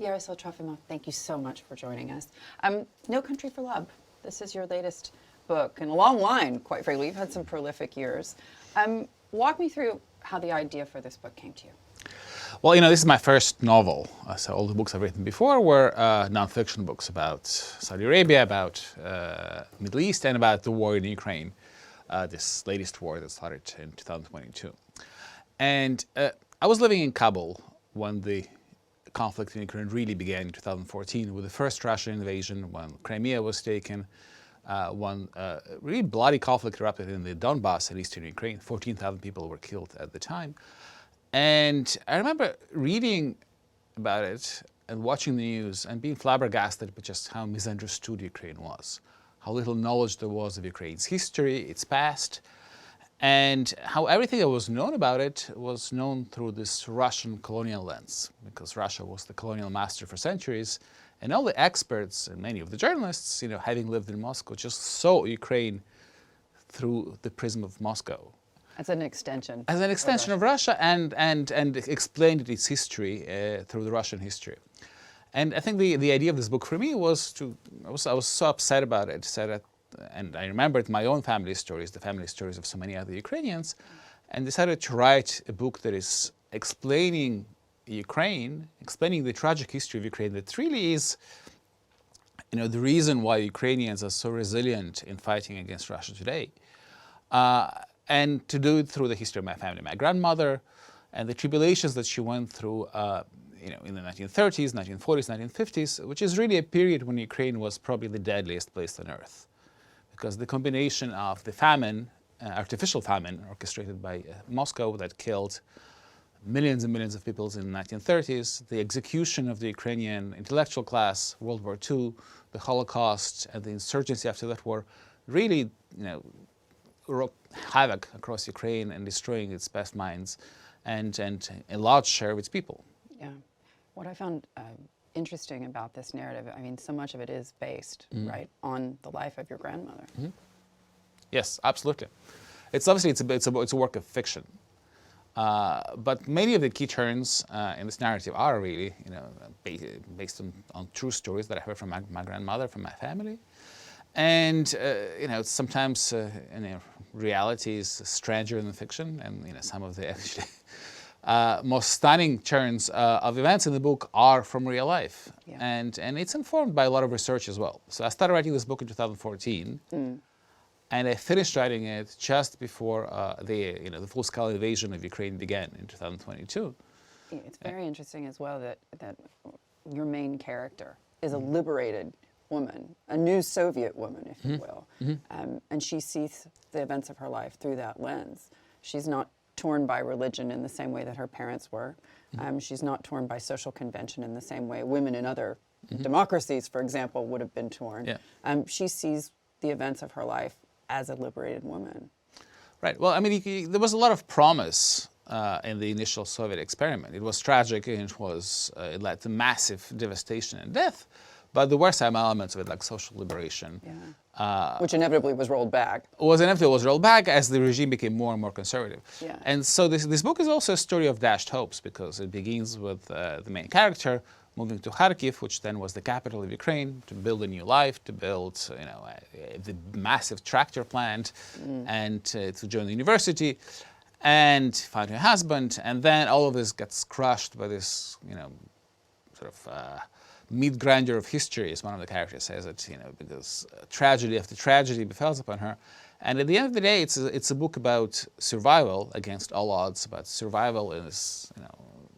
Yaroslav Trofimov, thank you so much for joining us. No Country for Love. This is your latest book, and a long line, quite frankly. You've had some prolific years. Walk me through how the idea for this book came to you. Well, this is my first novel. So all the books I've written before were nonfiction books about Saudi Arabia, about Middle East, and about the war in Ukraine, this latest war that started in 2022. And I was living in Kabul when the conflict in Ukraine really began in 2014 with the first Russian invasion, when Crimea was taken, when really bloody conflict erupted in the Donbass in eastern Ukraine. 14,000 people were killed at the time. And I remember reading about it and watching the news and being flabbergasted by just how misunderstood Ukraine was, how little knowledge there was of Ukraine's history, its past, and how everything that was known about it was known through this Russian colonial lens, because Russia was the colonial master for centuries, and all the experts and many of the journalists, having lived in Moscow, just saw Ukraine through the prism of Moscow. As an extension. As an extension of Russia, and explained its history through the Russian history. And I think the idea of this book for me was I was so upset about it, and I remembered my own family stories, the family stories of so many other Ukrainians, and decided to write a book that is explaining Ukraine, explaining the tragic history of Ukraine that really is the reason why Ukrainians are so resilient in fighting against Russia today. And to do it through the history of my family, my grandmother, and the tribulations that she went through, in the 1930s, 1940s, 1950s, which is really a period when Ukraine was probably the deadliest place on earth, because the combination of the famine, artificial famine, orchestrated by Moscow that killed millions and millions of people in the 1930s, the execution of the Ukrainian intellectual class, World War II, the Holocaust, and the insurgency after that war, really, wrought havoc across Ukraine and destroying its best minds and a large share of its people. Yeah. What I found interesting about this narrative, so much of it is based, right, on the life of your grandmother. Mm-hmm. Yes, absolutely. It's obviously it's a work of fiction, but many of the key turns in this narrative are really based on true stories that I heard from my grandmother, from my family. And sometimes reality is stranger than fiction, and some of the actually most stunning turns of events in the book are from real life, and it's informed by a lot of research as well. So I started writing this book in 2014, and I finished writing it just before the full-scale invasion of Ukraine began in 2022. It's very interesting as well that your main character is a liberated woman, a new Soviet woman, if you will. And she sees the events of her life through that lens. She's not torn by religion in the same way that her parents were. She's not torn by social convention in the same way women in other democracies, for example, would have been torn. She sees the events of her life as a liberated woman. Right. Well, there was a lot of promise in the initial Soviet experiment. It was tragic, and it led to massive devastation and death. But there were some elements of it, like social liberation. Which inevitably was rolled back. Was rolled back as the regime became more and more conservative. Yeah. And so this book is also a story of dashed hopes, because it begins with the main character moving to Kharkiv, which then was the capital of Ukraine, to build a new life, to build the massive tractor plant, and to join the university, and find her husband. And then all of this gets crushed by this, mid-grandeur of history, as one of the characters says it, because tragedy after tragedy befalls upon her. And at the end of the day, it's a book about survival against all odds, about survival in this,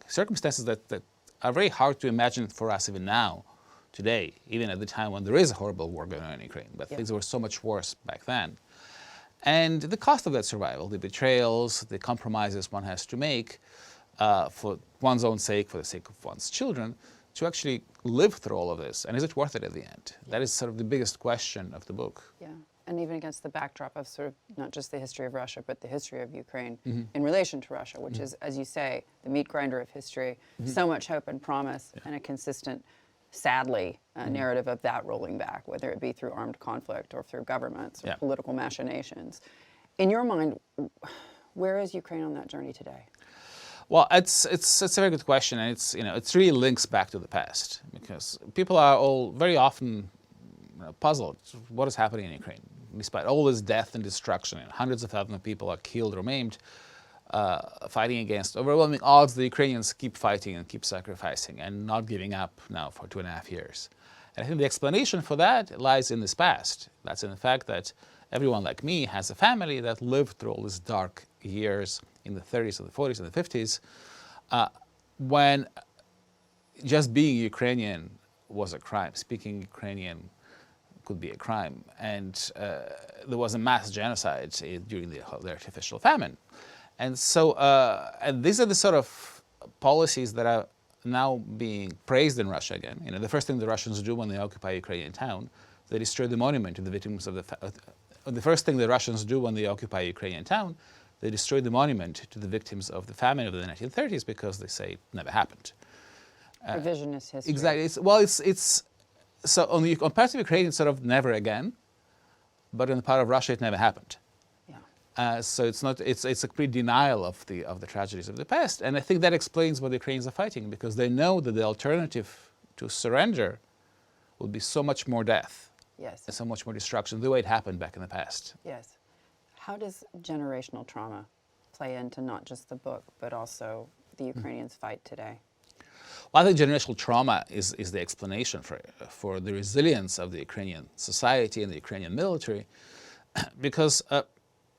circumstances that are very hard to imagine for us even now, today, even at the time when there is a horrible war going on in Ukraine. But things were so much worse back then. And the cost of that survival, the betrayals, the compromises one has to make for one's own sake, for the sake of one's children, to actually live through all of this. And is it worth it at the end? That is sort of the biggest question of the book. Yeah, and even against the backdrop of sort of not just the history of Russia, but the history of Ukraine in relation to Russia, which is, as you say, the meat grinder of history, so much hope and promise, and a consistent, sadly, narrative of that rolling back, whether it be through armed conflict or through governments or political machinations. In your mind, where is Ukraine on that journey today? Well, it's a very good question, and it really links back to the past, because people are all very often puzzled what is happening in Ukraine. Despite all this death and destruction, and hundreds of thousands of people are killed or maimed, fighting against overwhelming odds, the Ukrainians keep fighting and keep sacrificing and not giving up now for 2.5 years. And I think the explanation for that lies in this past. That's in the fact that everyone like me has a family that lived through all these dark years in the 30s and the 40s and the 50s, when just being Ukrainian was a crime. Speaking Ukrainian could be a crime. And there was a mass genocide during the artificial famine. And so and these are the sort of policies that are now being praised in Russia again. The first thing the Russians do when they occupy a Ukrainian town, they destroy the monument to the victims of the first thing the Russians do when they occupy a Ukrainian town, they destroy the monument to the victims of the famine of the 1930s because they say it never happened. Revisionist history. Exactly. So on parts of Ukraine, it's sort of never again, but on the part of Russia, it never happened. Yeah. So it's a complete denial of the tragedies of the past, and I think that explains why the Ukrainians are fighting, because they know that the alternative to surrender would be so much more death. Yes. And so much more destruction, the way it happened back in the past. Yes. How does generational trauma play into not just the book, but also the Ukrainians' fight today? Well, I think generational trauma is the explanation for the resilience of the Ukrainian society and the Ukrainian military, because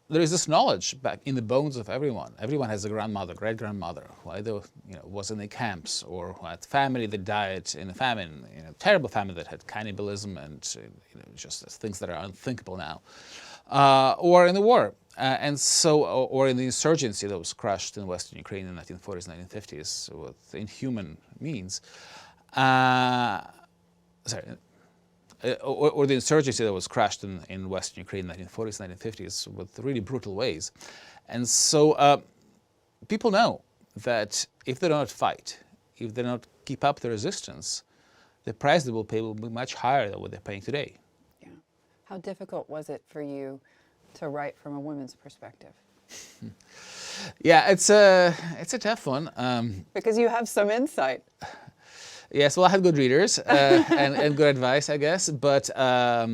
there is this knowledge back in the bones of everyone. Everyone has a grandmother, great-grandmother, who either was in the camps or who had family that died in a famine, terrible famine that had cannibalism and just things that are unthinkable now, or in the war, and so, or in the insurgency that was crushed in Western Ukraine in the 1940s, 1950s with inhuman means. Or the insurgency that was crushed in Western Ukraine in the 1940s, 1950s with really brutal ways. And so people know that if they don't fight, if they don't keep up the resistance, the price they will pay will be much higher than what they're paying today. Yeah. How difficult was it for you to write from a woman's perspective? Yeah, it's a tough one. Because you have some insight. Yes, well, I had good readers and good advice, I guess. But I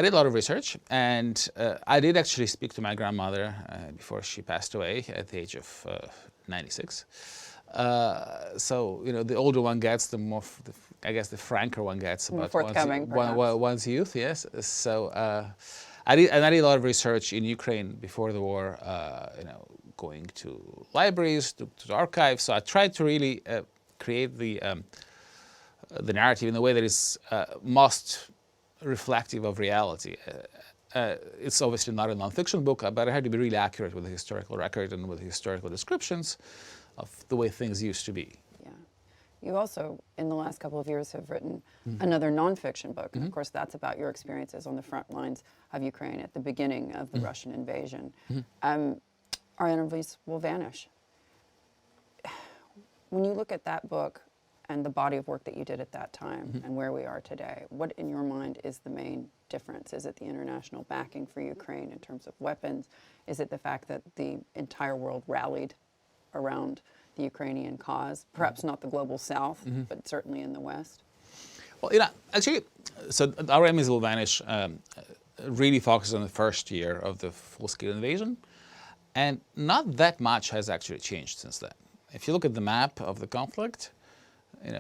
did a lot of research, and I did actually speak to my grandmother before she passed away at the age of 96. So, the older one gets, the more, I guess, the franker one gets about one's youth. Yes. So I did a lot of research in Ukraine before the war. Going to libraries, to archives. So I tried to really create the narrative in a way that is most reflective of reality. It's obviously not a nonfiction book, but I had to be really accurate with the historical record and with the historical descriptions of the way things used to be. Yeah. You also, in the last couple of years, have written another nonfiction book. And of course, that's about your experiences on the front lines of Ukraine at the beginning of the Russian invasion. Our enemies will vanish. When you look at that book and the body of work that you did at that time and where we are today, what in your mind is the main difference? Is it the international backing for Ukraine in terms of weapons? Is it the fact that the entire world rallied around the Ukrainian cause? Perhaps not the global South, but certainly in the West? Well, actually, so Our Enemies Will Vanish really focuses on the first year of the full-scale invasion, and not that much has actually changed since then. If you look at the map of the conflict,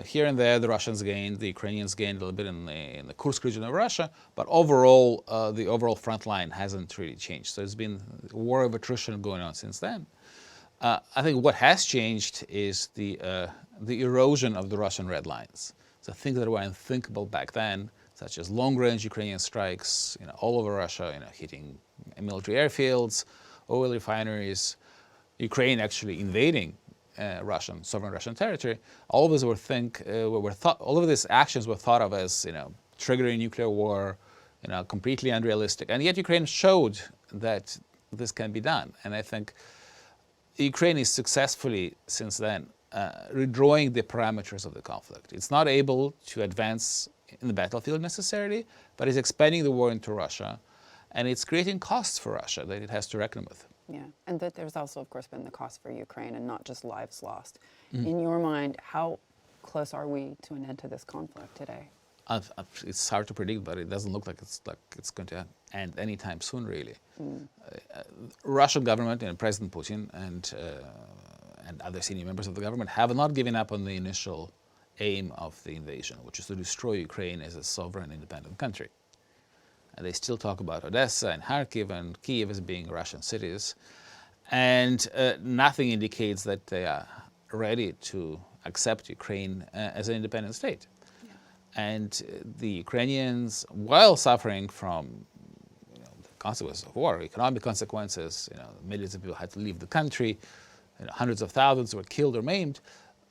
here and there the Russians gained, the Ukrainians gained a little bit in the Kursk region of Russia, but overall, the overall front line hasn't really changed. So it's been a war of attrition going on since then. I think what has changed is the erosion of the Russian red lines. So things that were unthinkable back then, such as long-range Ukrainian strikes, all over Russia, hitting military airfields, oil refineries, Ukraine actually invading sovereign Russian territory. All of these all of these actions were thought of as, triggering nuclear war, completely unrealistic. And yet Ukraine showed that this can be done. And I think Ukraine is successfully, since then, redrawing the parameters of the conflict. It's not able to advance in the battlefield necessarily, but it's expanding the war into Russia, and it's creating costs for Russia that it has to reckon with. Yeah, and that there's also, of course, been the cost for Ukraine and not just lives lost. In your mind, how close are we to an end to this conflict today? It's hard to predict, but it doesn't look like it's going to end anytime soon, really. Russian government and President Putin and other senior members of the government have not given up on the initial aim of the invasion, which is to destroy Ukraine as a sovereign, independent country. And they still talk about Odessa and Kharkiv and Kiev as being Russian cities, and nothing indicates that they are ready to accept Ukraine as an independent state. And the Ukrainians, while suffering from the consequences of war, economic consequences, millions of people had to leave the country, hundreds of thousands were killed or maimed.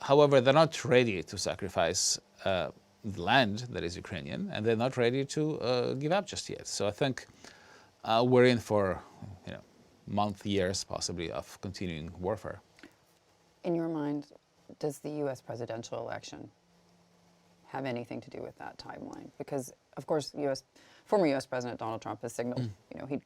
However, they're not ready to sacrifice the land that is Ukrainian, and they're not ready to give up just yet. So I think we're in for months, years, possibly, of continuing warfare. In your mind, does the U.S. presidential election have anything to do with that timeline? Because, of course, former U.S. President Donald Trump has signaled, he'd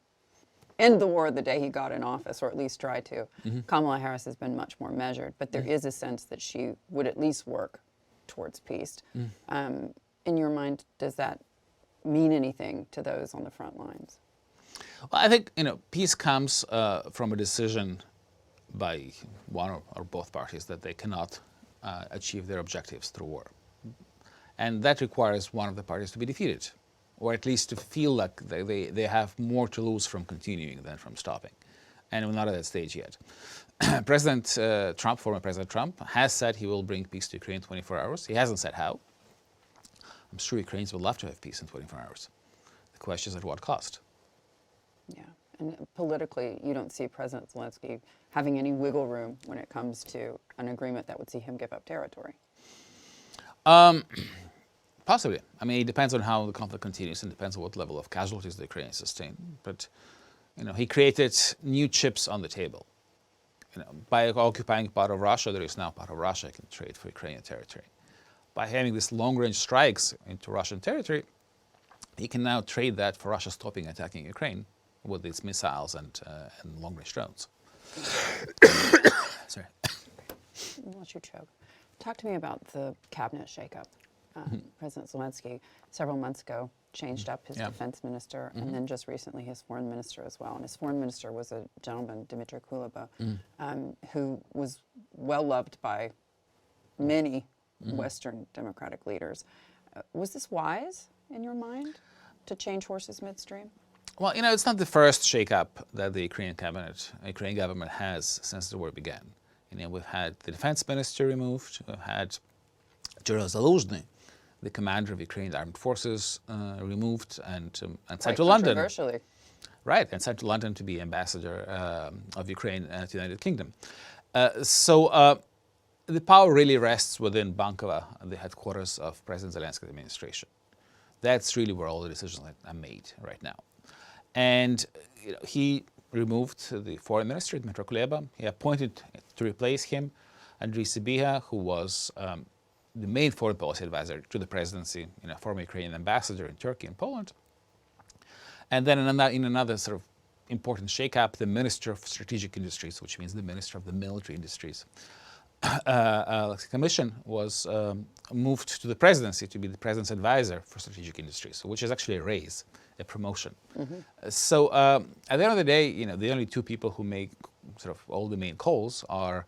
end the war the day he got in office, or at least try to. Kamala Harris has been much more measured, but there is a sense that she would at least work towards peace. In your mind, does that mean anything to those on the front lines? Well, I think peace comes from a decision by one or both parties that they cannot achieve their objectives through war. And that requires one of the parties to be defeated, or at least to feel like they have more to lose from continuing than from stopping. And we're not at that stage yet. Former President Trump, has said he will bring peace to Ukraine in 24 hours. He hasn't said how. I'm sure Ukrainians would love to have peace in 24 hours. The question is at what cost? Yeah, and politically, you don't see President Zelensky having any wiggle room when it comes to an agreement that would see him give up territory. Possibly. I mean, it depends on how the conflict continues and depends on what level of casualties the Ukrainians sustain. But, he created new chips on the table. By occupying part of Russia, there is now part of Russia can trade for Ukrainian territory. By having these long-range strikes into Russian territory, he can now trade that for Russia stopping attacking Ukraine with its missiles and long-range drones. Sorry. I'll let you choke. Talk to me about the cabinet shakeup. President Zelensky, several months ago, changed up his defense minister and then just recently his foreign minister as well. And his foreign minister was a gentleman, Dmitry Kuleba, who was well loved by many Western democratic leaders. Was this wise, in your mind, to change horses midstream? Well, it's not the first shakeup that the Ukrainian government has since the war began. We've had the defense minister removed, we've had General Zaluzhny, the commander of Ukraine's armed forces, removed and sent to London. Controversially. Right, and sent to London to be ambassador of Ukraine to the United Kingdom. So the power really rests within Bankova, the headquarters of President Zelensky's administration. That's really where all the decisions are made right now. And he removed the foreign minister, Dmytro Kuleba. He appointed to replace him Andriy Sybiha, who was the main foreign policy advisor to the presidency, former Ukrainian ambassador in Turkey and Poland. And then in another sort of important shakeup, the Minister of Strategic Industries, which means the Minister of the Military Industries, commission was moved to the presidency to be the president's advisor for strategic industries, which is actually a raise, a promotion. So at the end of the day, the only two people who make sort of all the main calls are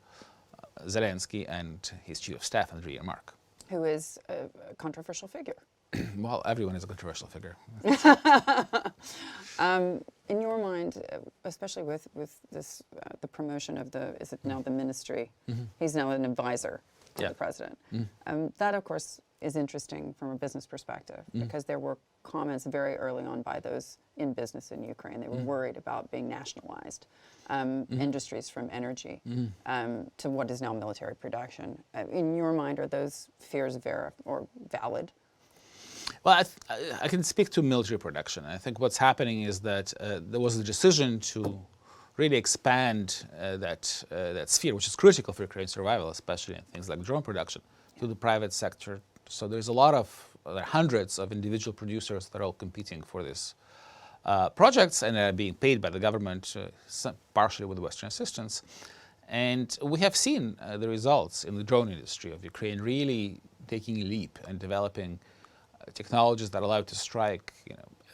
Zelensky and his chief of staff, Andriy Yermak. Who is a controversial figure. Well, everyone is a controversial figure. In your mind, especially with this, the promotion of is it now the ministry? He's now an advisor to the president. That, of course, is interesting from a business perspective because there were comments very early on by those in business in Ukraine. They were worried about being nationalized industries from energy to what is now military production. In your mind, are those fears valid? Well, I can speak to military production. I think what's happening is that there was a decision to really expand that sphere, which is critical for Ukraine's survival, especially in things like drone production, to the private sector. So there's there are hundreds of individual producers that are all competing for this projects and are being paid by the government, partially with Western assistance. And we have seen the results in the drone industry of Ukraine really taking a leap and developing technologies that allow it to strike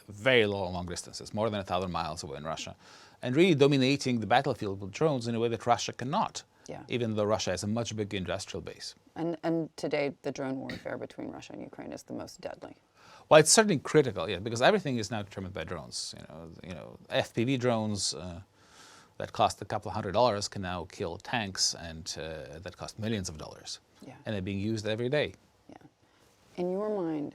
very long distances, more than 1,000 miles away in Russia, and really dominating the battlefield with drones in a way that Russia cannot, even though Russia has a much bigger industrial base. And today, the drone warfare between Russia and Ukraine is the most deadly. Well, it's certainly critical, because everything is now determined by drones. FPV drones that cost a couple of $100 can now kill tanks, and that cost millions of dollars. And they're being used every day. In your mind,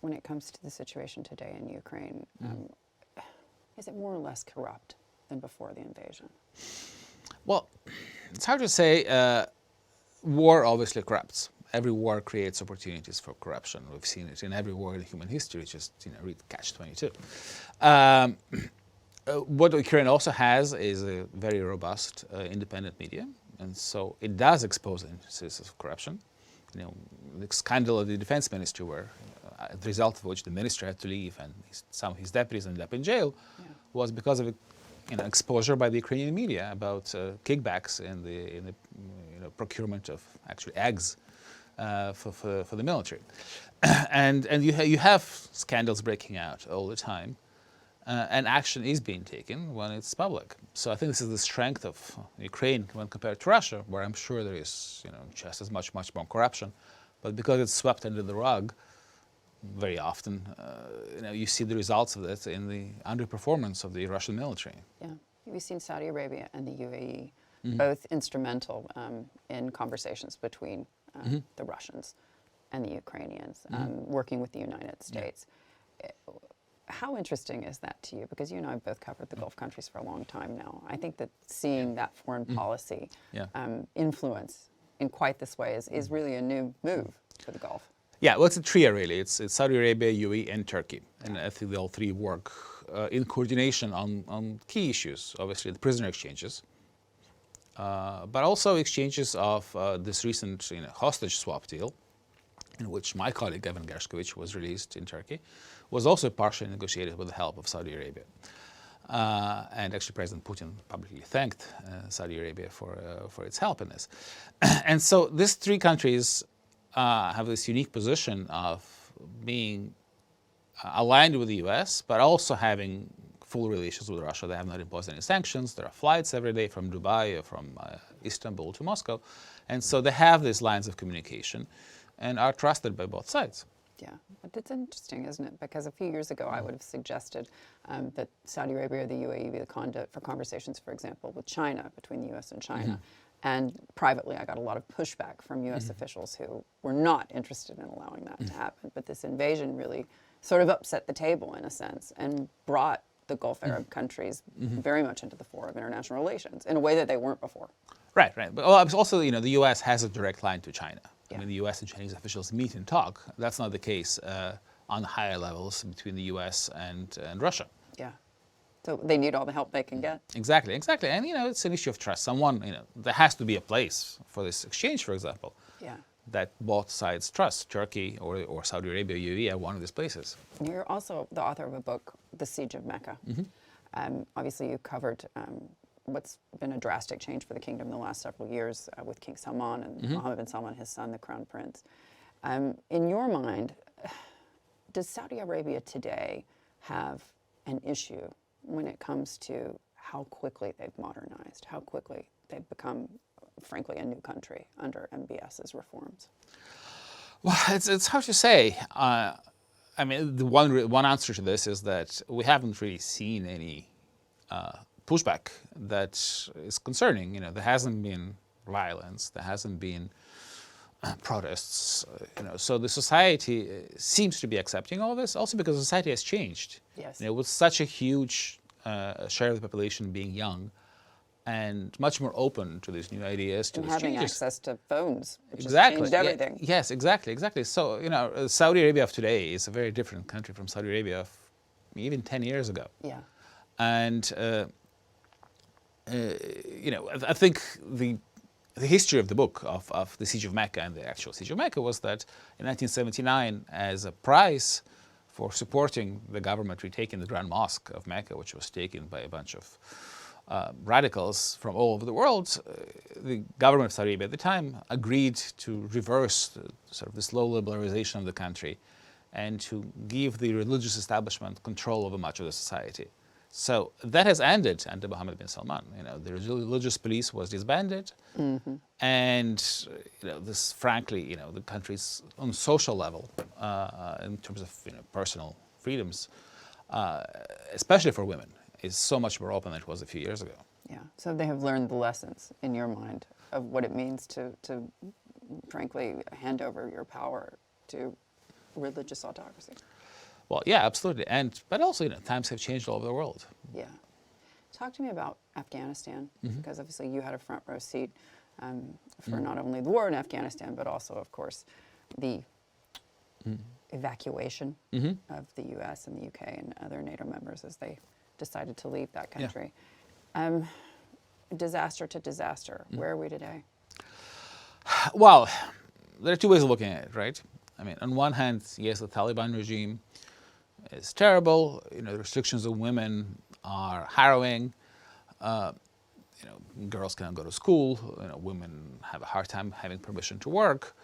when it comes to the situation today in Ukraine, is it more or less corrupt than before the invasion? Well, it's hard to say. War obviously corrupts. Every war creates opportunities for corruption. We've seen it in every war in human history. Just read Catch-22. What Ukraine also has is a very robust independent media, and so it does expose instances of corruption. The scandal of the defense ministry, where the result of which the minister had to leave and some of his deputies ended up in jail, was because of exposure by the Ukrainian media about kickbacks in the procurement of actually eggs for the military, and you have scandals breaking out all the time, and action is being taken when it's public. So I think this is the strength of Ukraine when compared to Russia, where I'm sure there is just as much more corruption, but because it's swept under the rug, very often you see the results of that in the underperformance of the Russian military. We've seen Saudi Arabia and the UAE both instrumental in conversations between the Russians and the Ukrainians, working with the United States. How interesting is that to you? Because you and I have both covered the Gulf countries for a long time now. I think that seeing that foreign policy influence in quite this way is really a new move for the Gulf. Yeah, well, it's a trio really. It's Saudi Arabia, UAE, and Turkey. And I think they all three work in coordination on key issues. Obviously, the prisoner exchanges, but also exchanges of this recent hostage swap deal, in which my colleague Evan Gershkovich was released in Turkey, was also partially negotiated with the help of Saudi Arabia. And actually President Putin publicly thanked Saudi Arabia for its help in this. And so these three countries have this unique position of being aligned with the US, but also having full relations with Russia. They have not imposed any sanctions. There are flights every day from Dubai or from Istanbul to Moscow. And so they have these lines of communication and are trusted by both sides. But it's interesting, isn't it? Because a few years ago, I would have suggested that Saudi Arabia or the UAE be the conduit for conversations, for example, with China, between the US and China. And privately, I got a lot of pushback from US officials who were not interested in allowing that to happen. But this invasion really sort of upset the table, in a sense, and brought the Gulf Arab countries very much into the fore of international relations in a way that they weren't before. Right. But also, the US has a direct line to China. I mean, the US and Chinese officials meet and talk. That's not the case on higher levels between the US and Russia. So they need all the help they can get. Exactly. And, it's an issue of trust. There has to be a place for this exchange, for example, that both sides trust. Turkey or Saudi Arabia, UAE are one of these places. You're also the author of a book, The Siege of Mecca. Obviously, you covered what's been a drastic change for the kingdom in the last several years with King Salman and Mohammed bin Salman, his son, the crown prince. In your mind, does Saudi Arabia today have an issue when it comes to how quickly they've modernized, how quickly they've become, frankly, a new country under MBS's reforms? Well, it's hard to say. I mean, the one answer to this is that we haven't really seen any pushback that is concerning. There hasn't been violence, there hasn't been protests. So the society seems to be accepting all this, also because society has changed. With such a huge share of the population being young and much more open to these new ideas, to and these having changes. access to phones, which has changed everything. Yes, exactly. So, Saudi Arabia of today is a very different country from Saudi Arabia of even 10 years ago. And, I think the history of the book of the Siege of Mecca and the actual Siege of Mecca was that in 1979, as a price for supporting the government retaking the Grand Mosque of Mecca, which was taken by a bunch of radicals from all over the world. The government of Saudi Arabia at the time agreed to reverse sort of the slow liberalization of the country and to give the religious establishment control over much of the society. So that has ended under Mohammed bin Salman. The religious police was disbanded, and this, frankly, the country's on social level, in terms of personal freedoms, especially for women, is so much more open than it was a few years ago. Yeah. So they have learned the lessons in your mind of what it means to frankly, hand over your power to religious autocracy. Well, yeah, absolutely. But also, times have changed all over the world. Yeah. Talk to me about Afghanistan, because obviously you had a front row seat for not only the war in Afghanistan, but also, of course, the evacuation of the U.S. and the U.K. and other NATO members as they decided to leave that country. Yeah. Disaster to disaster. Where are we today? Well, there are two ways of looking at it, right? I mean, on one hand, yes, the Taliban regime is terrible. The restrictions on women are harrowing. Girls cannot go to school. Women have a hard time having permission to work.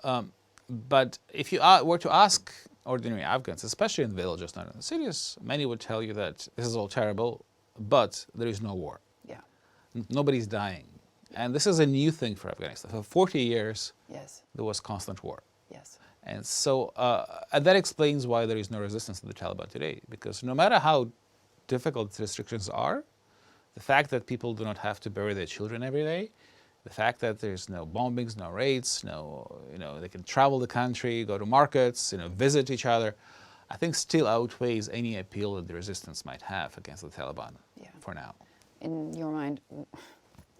But if you were to ask ordinary Afghans, especially in the villages, not in the cities, many would tell you that this is all terrible, but there is no war. Yeah. Nobody's dying. And this is a new thing for Afghanistan. For 40 years, yes, there was constant war. Yes. And so and that explains why there is no resistance to the Taliban today, because no matter how difficult the restrictions are, the fact that people do not have to bury their children every day, the fact that there's no bombings, no raids, they can travel the country, go to markets, visit each other, I think still outweighs any appeal that the resistance might have against the Taliban for now. In your mind, what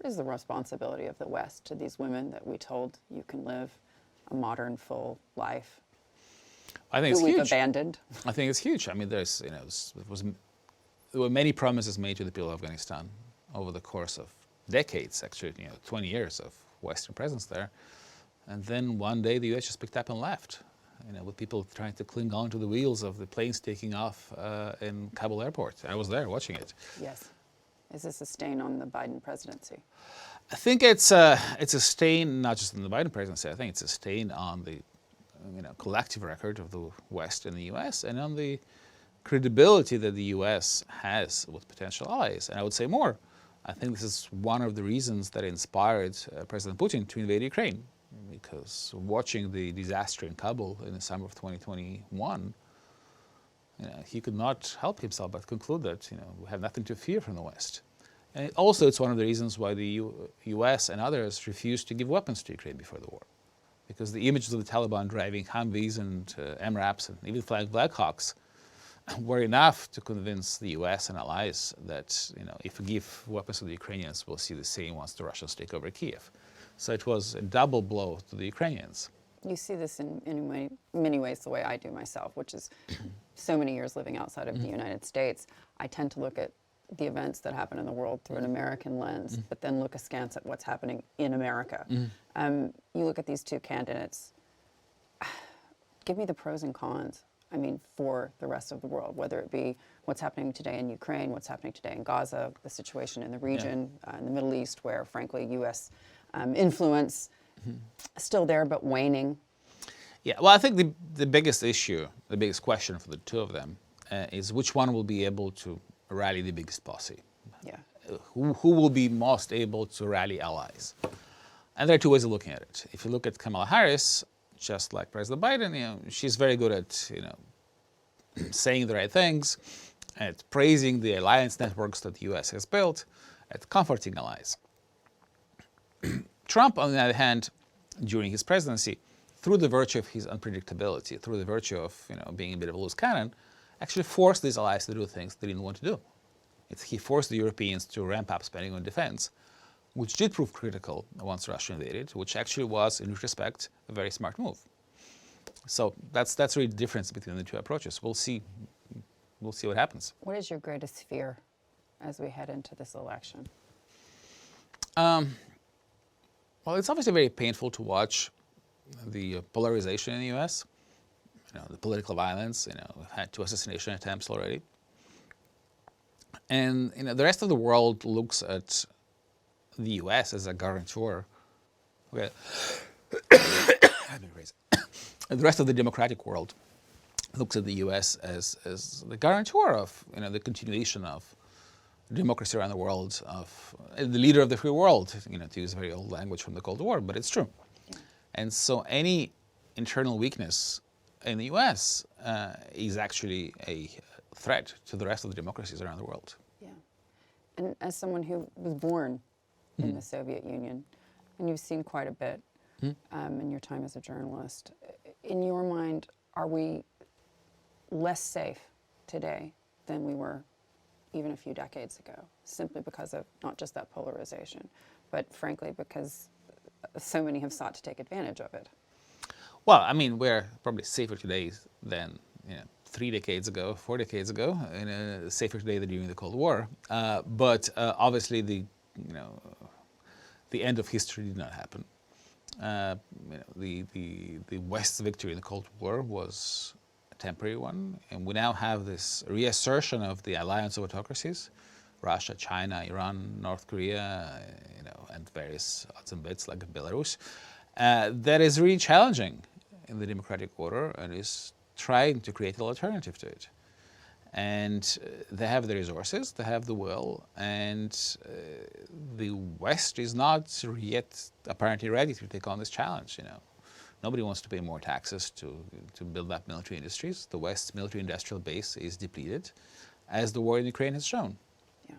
is the responsibility of the West to these women that we told you can live a modern, full life? I think it's we've huge. Abandoned. I think it's huge. I mean, there were many promises made to the people of Afghanistan over the course of decades, actually, 20 years of Western presence there. And then one day the U.S. just picked up and left, with people trying to cling on to the wheels of the planes taking off in Kabul airport. I was there watching it. Yes. Is this a stain on the Biden presidency? I think it's a stain not just on the Biden presidency. I think it's a stain on the collective record of the West and the U.S. and on the credibility that the U.S. has with potential allies. And I would say more. I think this is one of the reasons that inspired President Putin to invade Ukraine, because watching the disaster in Kabul in the summer of 2021, he could not help himself but conclude that we have nothing to fear from the West. And also, it's one of the reasons why the U.S. and others refused to give weapons to Ukraine before the war, because the images of the Taliban driving Humvees and MRAPs and even flying Blackhawks were enough to convince the U.S. and allies that if we give weapons to the Ukrainians, we'll see the same once the Russians take over Kiev. So it was a double blow to the Ukrainians. You see this in many ways the way I do myself, which is so many years living outside of the United States. I tend to look at the events that happen in the world through an American lens, but then look askance at what's happening in America. You look at these two candidates. Give me the pros and cons, for the rest of the world, whether it be what's happening today in Ukraine, what's happening today in Gaza, the situation in the region, in the Middle East, where, frankly, U.S. Influence still there, but waning. Yeah, well, I think the biggest issue, the biggest question for the two of them is which one will be able to rally the biggest posse. Yeah. Who will be most able to rally allies? And there are two ways of looking at it. If you look at Kamala Harris, just like President Biden, she's very good at, saying the right things, at praising the alliance networks that the U.S. has built, at comforting allies. Trump, on the other hand, during his presidency, through the virtue of his unpredictability, through the virtue of being a bit of a loose cannon, actually forced these allies to do things they didn't want to do. He forced the Europeans to ramp up spending on defense, which did prove critical once Russia invaded, which actually was, in retrospect, a very smart move. So that's really the difference between the two approaches. We'll see what happens. What is your greatest fear as we head into this election? Well, it's obviously very painful to watch the polarization in the U.S. the political violence. We've had 2 assassination attempts already. And the rest of the world looks at the U.S. as a guarantor. Okay. The rest of the democratic world looks at the U.S. as the guarantor of the continuation of democracy around the world, of the leader of the free world, to use a very old language from the Cold War, but it's true. Yeah. And so any internal weakness in the U.S. Is actually a threat to the rest of the democracies around the world. Yeah. And as someone who was born in the Soviet Union, and you've seen quite a bit in your time as a journalist, in your mind, are we less safe today than we were even a few decades ago, simply because of not just that polarization, but frankly because so many have sought to take advantage of it? Well, I mean, we're probably safer today than 3 decades ago, 4 decades ago, and safer today than during the Cold War. But obviously, the end of history did not happen. The West's victory in the Cold War was a temporary one, and we now have this reassertion of the alliance of autocracies: Russia, China, Iran, North Korea, and various odds and bits like Belarus. That is really challenging in the democratic order and is trying to create an alternative to it. And they have the resources, they have the will, and the West is not yet apparently ready to take on this challenge. Nobody wants to pay more taxes to build up military industries. The West's military industrial base is depleted, as the war in Ukraine has shown. Yeah.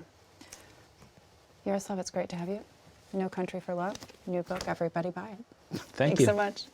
Yaroslav, it's great to have you. No Country for Love, new book, everybody buy it. Thank you. Thanks so much.